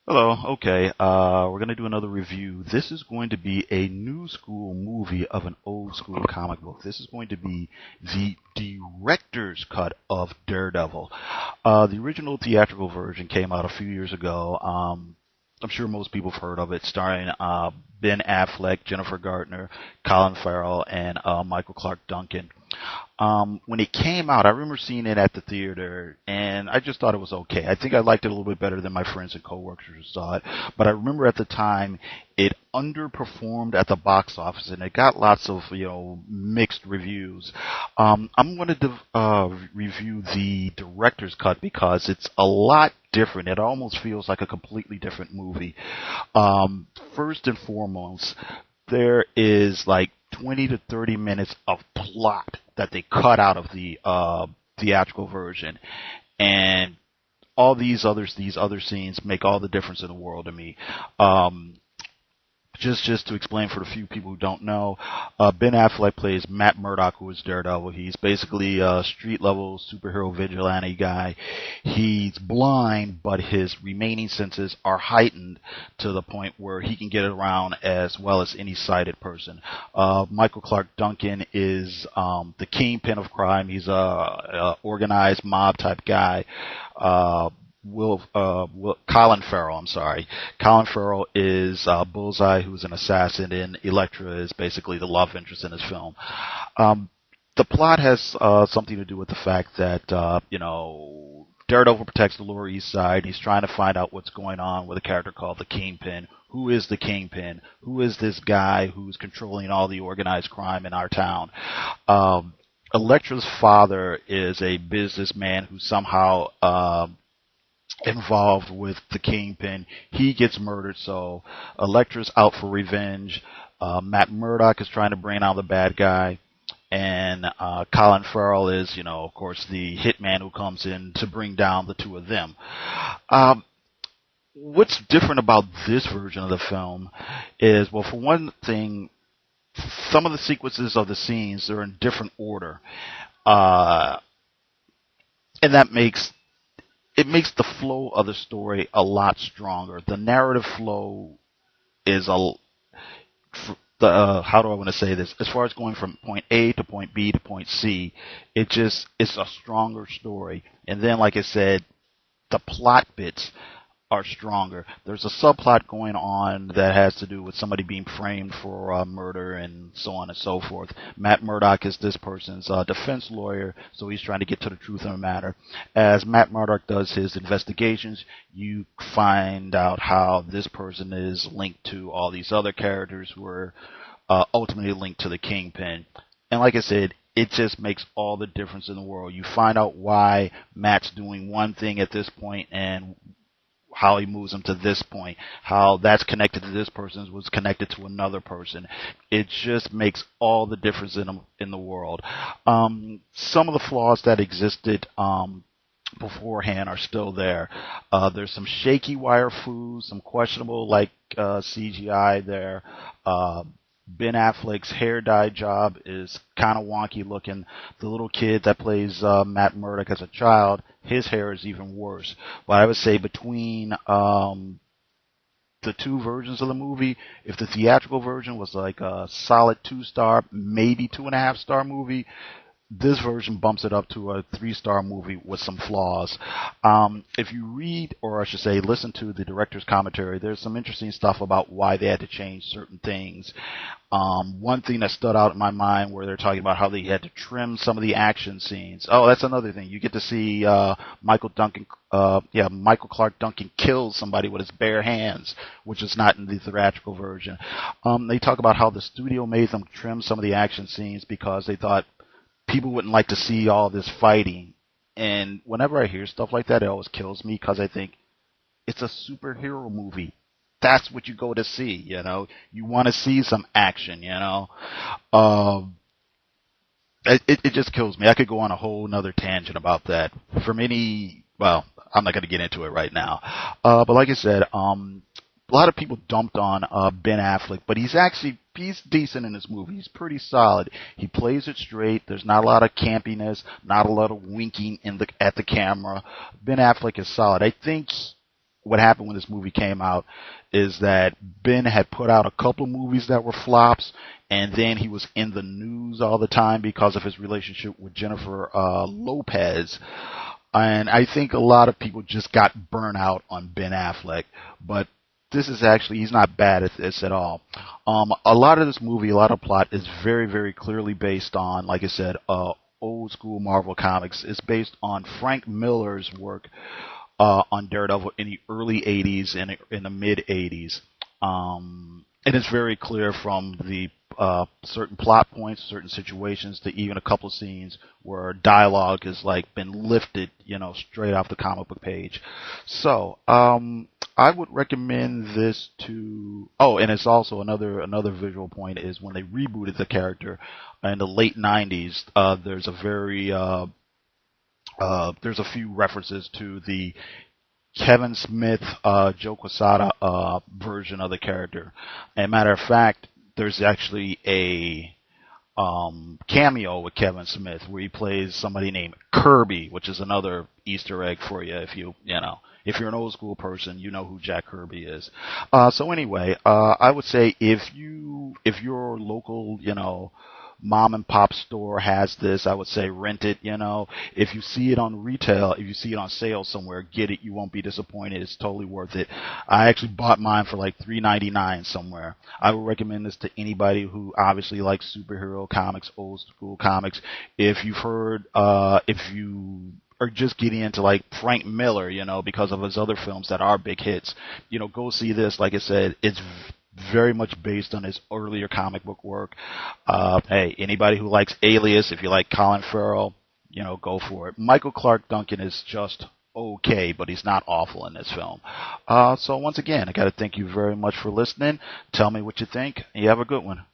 Hello. Okay. We're gonna do another review. This is going to be a new school movie of an old school comic book. This is going to be the director's cut of Daredevil. The original theatrical version came out a few years ago. I'm sure most people have heard of it, starring Ben Affleck, Jennifer Garner, Colin Farrell, and Michael Clark Duncan. When it came out, I remember seeing it at the theater, and I just thought it was okay. I think I liked it a little bit better than my friends and coworkers who saw it. But I remember at the time it underperformed at the box office, and it got lots of mixed reviews. I'm going to review the director's cut because it's a lot different. It almost feels like a completely different movie. First and foremost, there is like 20 to 30 minutes of plot that they cut out of the theatrical version, and all these other scenes make all the difference in the world to me. Just to explain for the few people who don't know, Ben Affleck plays Matt Murdock, who is Daredevil. He's basically a street level superhero vigilante guy. He's blind, but his remaining senses are heightened to the point where he can get around as well as any sighted person. Michael Clark Duncan is the kingpin of crime. He's a organized mob type guy. Colin Farrell, I'm sorry. Colin Farrell is Bullseye, who's an assassin, and Elektra is basically the love interest in his film. The plot has something to do with the fact that, Daredevil protects the Lower East Side. He's trying to find out what's going on with a character called the Kingpin. Who is the Kingpin? Who is this guy who's controlling all the organized crime in our town? Elektra's father is a businessman who somehow involved with the Kingpin. He gets murdered, so Elektra's out for revenge. Matt Murdock is trying to bring out the bad guy, and Colin Farrell is, of course, the hitman who comes in to bring down the two of them. What's different about this version of the film is, well, for one thing, some of the sequences of the scenes are in different order, and that makes the flow of the story a lot stronger. The narrative flow is how do I want to say this? As far as going from point A to point B to point C, it's a stronger story. And then, like I said, the plot bits are stronger. There's a subplot going on that has to do with somebody being framed for murder and so on and so forth. Matt Murdock is this person's defense lawyer, so he's trying to get to the truth of the matter. As Matt Murdock does his investigations, you find out how this person is linked to all these other characters who are ultimately linked to the Kingpin. And like I said, it just makes all the difference in the world. You find out why Matt's doing one thing at this point and how he moves them to this point, how that's connected to this person was connected to another person. It just makes all the difference in the world. Some of the flaws that existed beforehand are still there. There's some shaky wire foo, some questionable CGI there. Ben Affleck's hair dye job is kind of wonky looking. The little kid that plays Matt Murdock as a child, his hair is even worse. But I would say between the two versions of the movie, if the theatrical version was like a solid 2-star, maybe 2.5-star movie, this version bumps it up to a 3-star movie with some flaws. If you read, or I should say listen to the director's commentary, there's some interesting stuff about why they had to change certain things. One thing that stood out in my mind where they're talking about how they had to trim some of the action scenes. Oh, that's another thing. You get to see Michael Clark Duncan kills somebody with his bare hands, which is not in the theatrical version. They talk about how the studio made them trim some of the action scenes because they thought people wouldn't like to see all this fighting. And whenever I hear stuff like that, it always kills me because I think it's a superhero movie. That's what you go to see, You want to see some action, It just kills me. I could go on a whole nother tangent about that. I'm not going to get into it right now. But like I said, a lot of people dumped on Ben Affleck, but he's decent in this movie. He's pretty solid. He plays it straight. There's not a lot of campiness, not a lot of winking at the camera. Ben Affleck is solid. I think what happened when this movie came out is that Ben had put out a couple movies that were flops, and then he was in the news all the time because of his relationship with Jennifer Lopez. And I think a lot of people just got burnt out on Ben Affleck, but this is actually, he's not bad at this at all. A lot of this movie, a lot of plot is very, very clearly based on, like I said, old school Marvel comics. It's based on Frank Miller's work on Daredevil in the early 80s and in the mid 80s. And it's very clear from the certain plot points, certain situations, to even a couple of scenes where dialogue has like been lifted, straight off the comic book page. So, I would recommend this to. Oh, and it's also another visual point is when they rebooted the character in the late '90s. There's a few references to the Kevin Smith, Joe Quesada version of the character. And matter of fact, there's actually a cameo with Kevin Smith where he plays somebody named Kirby, which is another Easter egg for you if if you're an old school person, you know who Jack Kirby is. So anyway, I would say if your local, mom and pop store has this, I would say rent it. If you see it on retail, if you see it on sale somewhere, get it. You won't be disappointed. It's totally worth it. I actually bought mine for like $3.99 somewhere. I would recommend this to anybody who obviously likes superhero comics, old school comics. If you've heard, if you are just getting into like Frank Miller, because of his other films that are big hits, go see this. Like I said, it's very much based on his earlier comic book work. Hey, anybody who likes Alias, if you like Colin Farrell, go for it. Michael Clark Duncan is just okay, but he's not awful in this film. So once again, I got to thank you very much for listening. Tell me what you think. You have a good one.